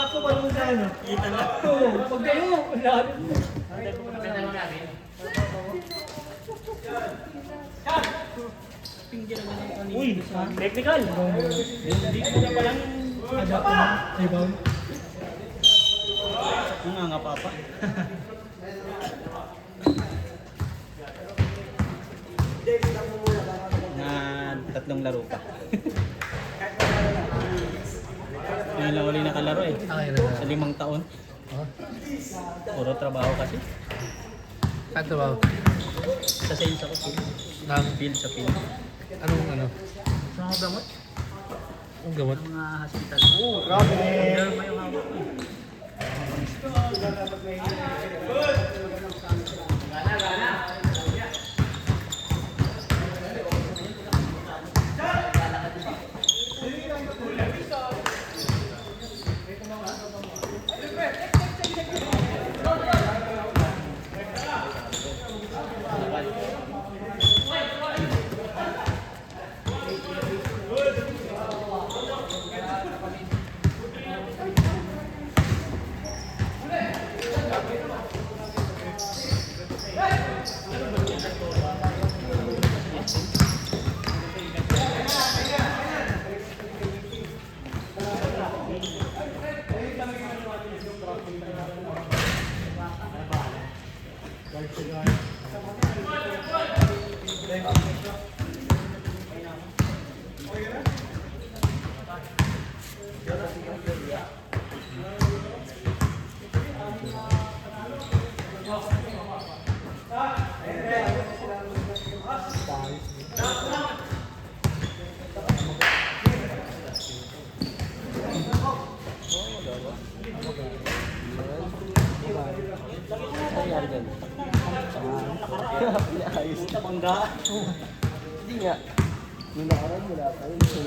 Sakto pa naman sa ano. Kita na. Oo, pag kayo, lalim mo. Uy, technical. Hindi ko na palang Adapt na, rebound. kung nga papa. Na tatlong laro pa. Ngayon lang uli nakalaro eh. Sa 5 taon. Puro trabaho kasi. Saan to ba? Sa sales ako. Field sa field. Anong ano? Sa mga gamot? Ang gamot? Mga hospital. Oo, grabe. Meron pa yung hawak ko. Ayos. Bangga. Hindi nga. Yung nakaraan wala pa yun. So,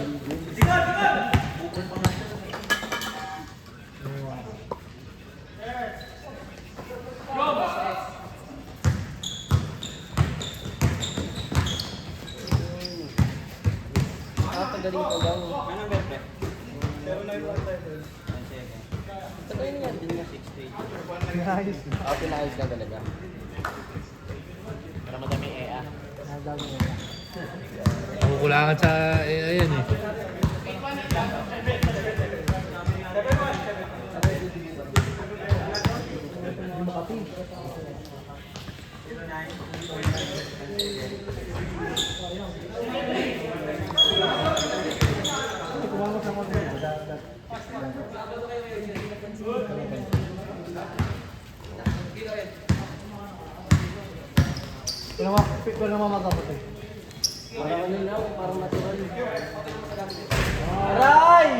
pagaling ko lang. Anong bet? Tagay niya din nga. 6-3. Ayos. Pinayos ka talaga. Para madami EA. Kukulangan sa ayan eh. Wala mamagapatay. Parang ano na, parang natural. Aray!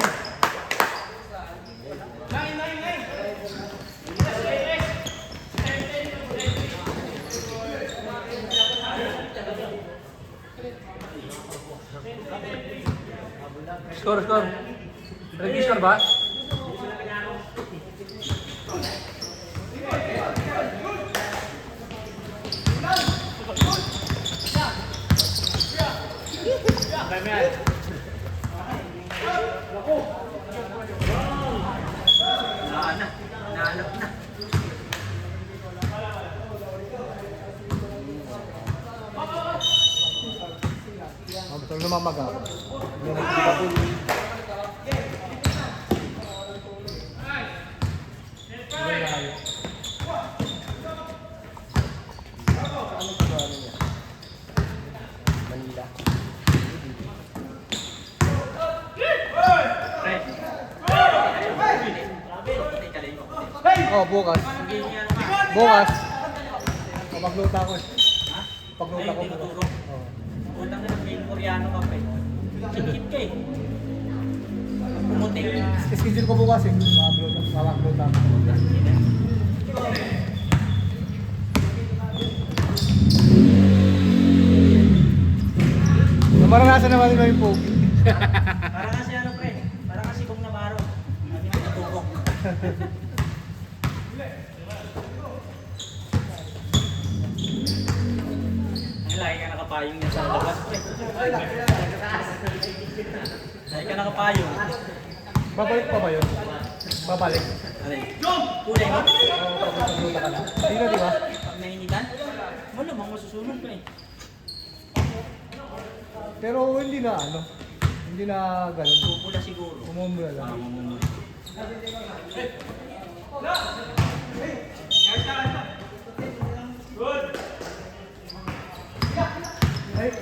Score. Register ba? Nahanap na. Betul na mamagap. Manila. Oh, bukas. Bukas. Pagluta ko. Pagluta ko. Oh. Utang na ng game Koreano ka pa eh. Sikit ka eh. Pumuti. Schedule ko bukas eh. Mapagluta ko. Maranasan naman yung yung pogi. Parang kasi ano pre, parang kasi kung Navarro. Kami natutubok. Ang lagi ka nakapayong niya sa labas pre. Lagi ka nakapayong. Babalik pa ba yun? Babalik. Alin? Kulay mo? Oo, pag nagluta ka na. Hindi na, di ba? Pag nainitan? Malamang masusunog ka eh. Pero hindi na ano. Hindi na ganun. Pupula siguro. Umumula lang. Ay,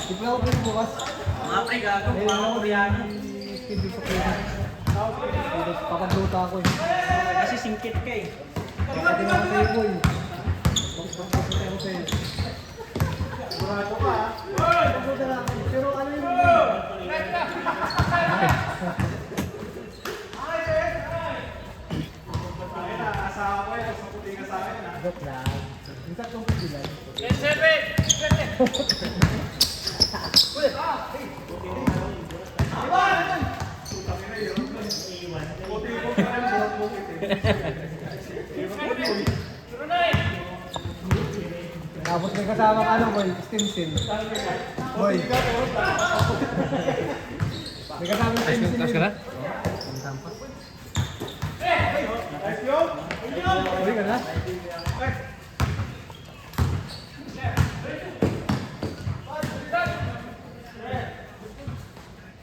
di pa ako pwede bukas. Mga pre, gago. Ayun Mga ako, koreano. Hindi sa pwede. Papagluta ako eh. Kasi singkit ka eh. Pati na ako sa'yo boy. Pagpapagluta ako sa'yo. Sigurado ka ha? Pagpagluta na ako. Pero ano yung... Joke lang. Yung tatlong pagbilan. Tapos may kasama ka ano boy, stim-sim. Boy. May kasama stim-sim. Taas ka na? Boy ka na?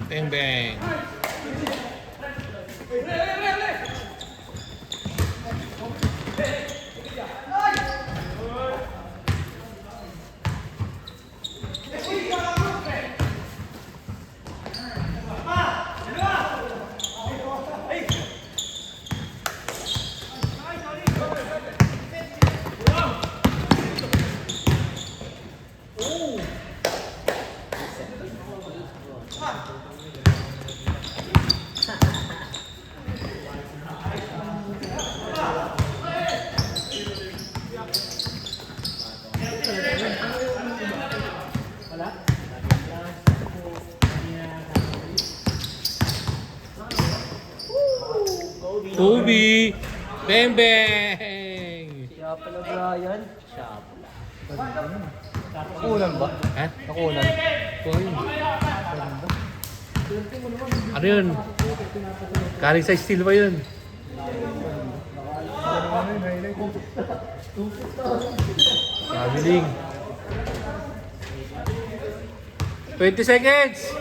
Bang bang. Kobe! Bang bang! Siya pala Brian. Siya pala. Nakunan ba? Ha? Nakunan. Uy. Ano yun? Galing sa steel ba yun? Ano yun, highlight. Kabiling. 20 seconds!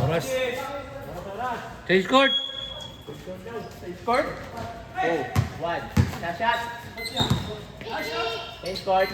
Oras. Change court. Score? Oh, 1. Shot. Main score.